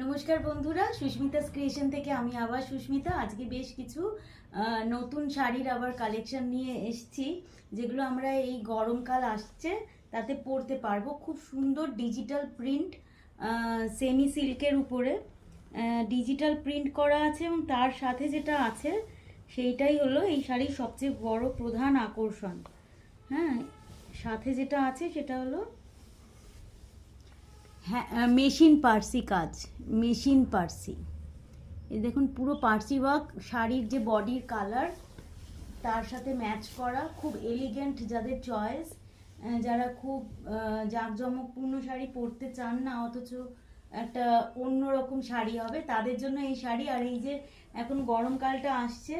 নমস্কার বন্ধুরা, সুস্মিতাস ক্রিয়েশন থেকে আমি আবার সুস্মিতা। আজকে বেশ কিছু নতুন শাড়ির আবার কালেকশন নিয়ে এসেছি, যেগুলো আমরা এই গরমকাল আসছে তাতে পরতে পারবো। খুব সুন্দর ডিজিটাল প্রিন্ট, সেমি সিল্কের উপরে ডিজিটাল প্রিন্ট করা আছে, এবং তার সাথে যেটা আছে সেইটাই হলো এই শাড়ির সবচেয়ে বড় প্রধান আকর্ষণ। হ্যাঁ, সাথে যেটা আছে সেটা হলো হ্যাঁ মেশিন পার্সি কাজ, মেশিন পার্সি। এই দেখুন, পুরো পার্সি ওয়ার্ক, শাড়ির যে বডির কালার তার সাথে ম্যাচ করা, খুব এলিগেন্ট। যাদের চয়েস, যারা খুব জাঁকজমকপূর্ণ শাড়ি পরতে চান না, অথচ একটা অন্যরকম শাড়ি হবে, তাদের জন্য এই শাড়ি। আর এই যে এখন গরমকালটা আসছে,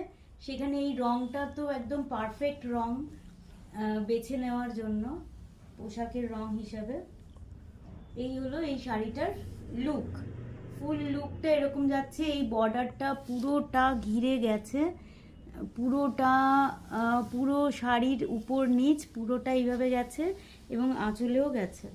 সেখানে এই রঙটা তো একদম পারফেক্ট রং বেছে নেওয়ার জন্য, পোশাকের রং হিসাবে। এই হলো এই শাড়িটার লুক। ফুল লুকটা এরকম যাচ্ছে। এই বর্ডারটা পুরোটা ঘিরে গেছে, পুরোটা পুরো শাড়ির উপর নিচ পুরোটা এইভাবে গেছে, এবং আঁচলেও গেছে,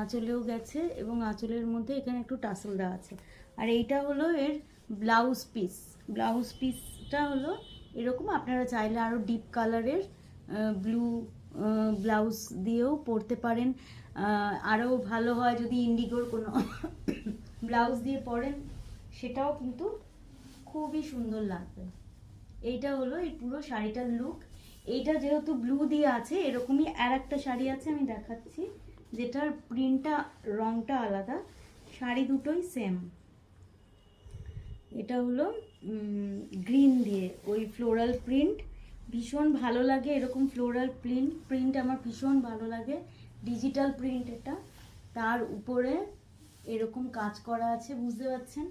আঁচলেও গেছে, এবং আঁচলের মধ্যে এখানে একটু টাসেল দেওয়া আছে। আর এইটা হলো এর ব্লাউজ পিস। ব্লাউজ পিসটা হলো এরকম। আপনারা চাইলে আরও ডিপ কালারের ব্লু ব্লাউজ দিয়েও পরতে পারেন। আরও ভালো হয় যদি ইন্ডিগোর কোনো ব্লাউজ দিয়ে পরেন, সেটাও কিন্তু খুবই সুন্দর লাগবে। এইটা হলো এই পুরো শাড়িটার লুক। এইটা যেহেতু ব্লু দিয়ে আছে, এরকমই আর একটা শাড়ি আছে আমি দেখাচ্ছি, যেটার প্রিন্টটা, রংটা আলাদা। শাড়ি দুটোই সেম। এটা হলো গ্রিন দিয়ে ওই ফ্লোরাল প্রিন্ট, ভীষণ ভালো লাগে। এরকম ফ্লোরাল প্রিন্ট আমার ভীষণ ভালো লাগে। ডিজিটাল প্রিন্ট এটা, তার উপরে এরকম কাজ করা আছে, বুঝতে পারছেন?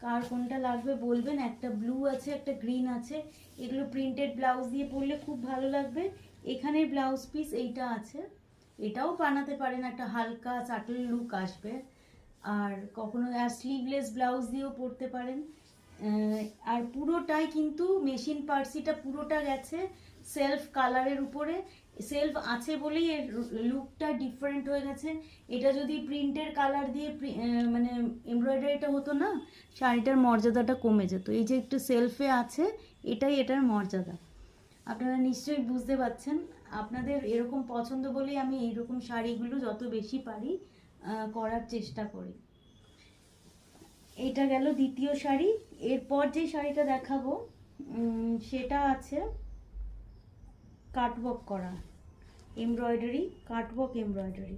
কার কোনটা লাগবে বলবেন। একটা ব্লু আছে, একটা গ্রিন আছে। এগুলো প্রিন্টেড ব্লাউজ দিয়ে পরলে খুব ভালো লাগবে। এখানের ব্লাউজ পিস এইটা আছে, এটাও বানাতে পারেন, একটা হালকা সাটল লুক আসবে। আর কখনো স্লিভলেস ব্লাউজ দিয়েও পরতে পারেন। আর পুরোটাই কিন্তু মেশিন পার্সিটা পুরোটা গেছে সেলফ কালারের উপরে। সেলফ আছে বলেই এর লুকটা ডিফারেন্ট হয়ে গেছে। এটা যদি প্রিন্টের কালার দিয়ে মানে এমব্রয়ডারিটা হতো না, শাড়িটার মর্যাদাটা কমে যেত। এই যে একটু সেলফে আছে, এটাই এটার মর্যাদা। আপনারা নিশ্চয়ই বুঝতে পারছেন। আপনাদের এরকম পছন্দ বলেই আমি এইরকম শাড়িগুলো যত বেশি পারি করার চেষ্টা করি। এটা গেল দ্বিতীয় শাড়ি। এরপর যে শাড়িটা দেখাবো সেটা আছে কাটওয়ার্ক করা এমব্রয়ডারি, কাটওয়ার্ক এমব্রয়ডারি।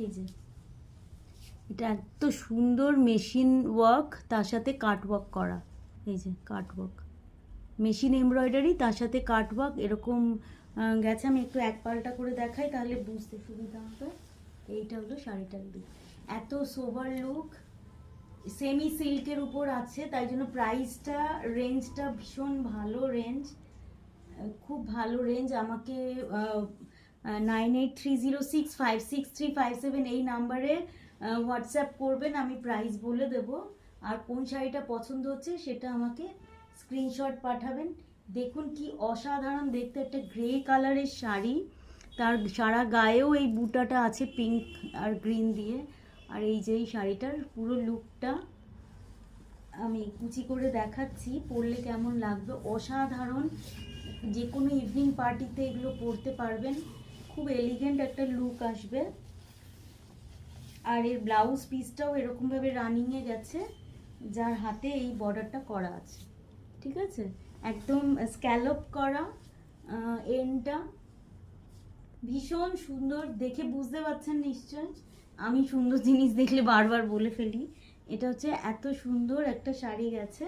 এই যে এটা এত সুন্দর মেশিন ওয়ার্ক, তার সাথে কাটওয়ার্ক করা। এই যে কাটওয়ার্ক, মেশিন এমব্রয়ডারি, তার সাথে কাটওয়ার্ক এরকম গেছে। আমি একটু এক পাল্টা করে দেখাই, তাহলে বুঝতে সুবিধা হবে। এইটা হলো শাড়িটার লুক, এত সোবার লুক। সেমি সিল্কের উপর আছে, তাই জন্য প্রাইসটা, রেঞ্জটা ভীষণ ভালো রেঞ্জ, খুব ভালো রেঞ্জ। আমাকে 9830656357 এই নাম্বারে হোয়াটসঅ্যাপ করবেন, আমি প্রাইস বলে দেব। আর কোন শাড়িটা পছন্দ হচ্ছে সেটা আমাকে স্ক্রিনশট পাঠাবেন। দেখুন কি অসাধারণ দেখতে, একটা গ্রে কালারের শাড়ি, তার সারা গায়েও এই বুটাটা আছে পিঙ্ক আর গ্রিন দিয়ে। আর এই যে এই শাড়িটার পুরো লুকটা আমি কুচি করে দেখাচ্ছি, পরলে কেমন লাগবে। অসাধারণ, যে কোনো ইভিনিং পার্টিতে এগুলো পরতে পারবেন, খুব এলিগেন্ট একটা লুক আসবে। আর এর ব্লাউজ পিসটাও এরকমভাবে রানিংয়ে গেছে, যার হাতে এই বর্ডারটা করা আছে। ঠিক আছে, একদম স্ক্যালপ করা এন্ডটা, ভীষণ সুন্দর। দেখে বুঝতে পারছেন নিশ্চয়, আমি সুন্দর জিনিস দেখলে বারবার বলে ফেলি। এটা হচ্ছে এত সুন্দর একটা শাড়ি গেছে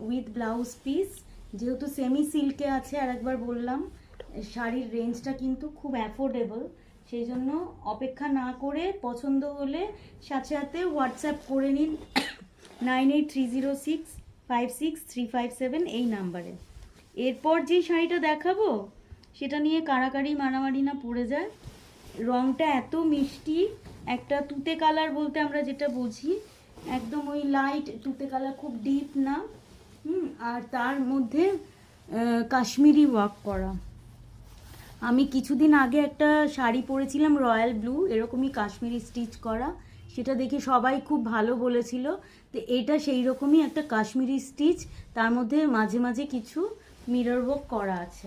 উইথ ব্লাউজ পিস। যেহেতু সেমি সিল্কে আছে, আর একবার বললাম, শাড়ির রেঞ্জটা কিন্তু খুব অ্যাফোর্ডেবল। সেই জন্য অপেক্ষা না করে পছন্দ হলে সাথে সাথে হোয়াটসঅ্যাপ করে নিন 9830656357 এই নাম্বারে। এরপর যে শাড়িটা দেখাবো সেটা নিয়ে কাড়াকাড়ি মারামারি না পড়ে যায়। রংটা এত মিষ্টি, একটা তুতে কালার বলতে আমরা যেটা বুঝি, একদম ওই লাইট তুতে কালার, খুব ডিপ না। আর তার মধ্যে কাশ্মীরি ওয়ার্ক করা। আমি কিছুদিন আগে একটা শাড়ি পরেছিলাম রয়্যাল ব্লু, এরকমই কাশ্মীরি স্টিচ করা, সেটা দেখে সবাই খুব ভালো বলেছিল। তো এটা সেই রকমই একটা কাশ্মীরি স্টিচ, তার মধ্যে মাঝে মাঝে কিছু মিরর ওয়ার্ক করা আছে।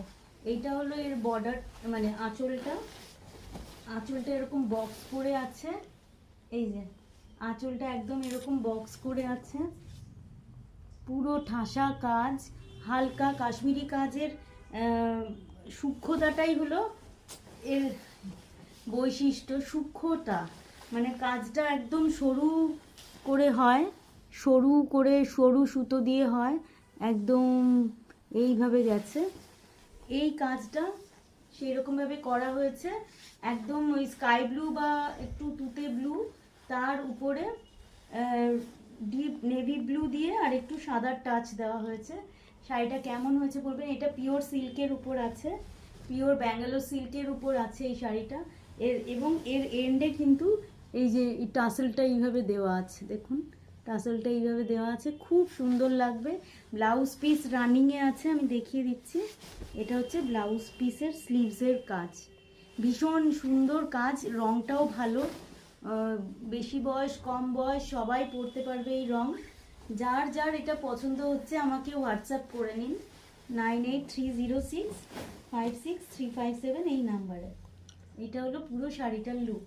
এইটা হলো এর বর্ডার, মানে আঁচলটা এরকম বক্স করে আছে। এই যে আঁচলটা একদম এরকম বক্স করে আছে, পুরো ঠাসা কাজ, হালকা কাশ্মীরি কাজের সূক্ষ্মতাটাই হলো এর বৈশিষ্ট্য। সূক্ষ্মতা মানে কাজটা একদম সরু করে হয়, সরু সুতো দিয়ে হয়, একদম এইভাবে গেছে। এই কাজটা সেই রকমভাবে করা হয়েছে, একদম ওই স্কাই ব্লু বা একটু তুতে ব্লু, তার উপরে ডিপ নেভি ব্লু দিয়ে আর একটু সাদার টাচ দেওয়া হয়েছে। শাড়িটা কেমন হয়েছে বলবেন। এটা পিওর সিল্কের উপর আছে, পিওর ব্যাঙ্গালোর সিল্কের উপর আছে এই শাড়িটা। এবং এর এন্ডে কিন্তু এই যে টাসেলটা এইভাবে দেওয়া আছে, দেখুন টাসেলটা এইভাবে দেওয়া আছে, খুব সুন্দর লাগবে। ব্লাউজ পিস রানিংয়ে আছে, আমি দেখিয়ে দিচ্ছি। এটা হচ্ছে ব্লাউজ পিসের স্লিভসের কাজ, ভীষণ সুন্দর কাজ, রংটাও ভালো, বেশি বয়স কম বয়স সবাই পরতে পারবে এই রং। যার যার এটা পছন্দ হচ্ছে আমাকে হোয়াটসঅ্যাপ করে নিন 9830656357 এই নাম্বারে। এটা হলো পুরো শাড়িটার লুক,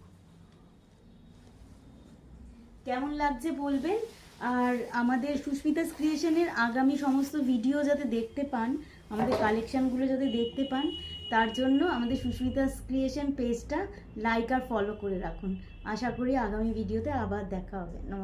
কেমন লাগছে বলবেন। আর আমাদের সুস্মিতাস ক্রিয়েশনের আগামী সমস্ত ভিডিও যাতে দেখতে পান, আমাদের কালেকশানগুলো যাতে দেখতে পান, তার জন্য আমাদের সুস্মিতাস ক্রিয়েশন পেজটা লাইক আর ফলো করে রাখুন। আশা করি আগামী ভিডিওতে আবার দেখা হবে। নমস্কার।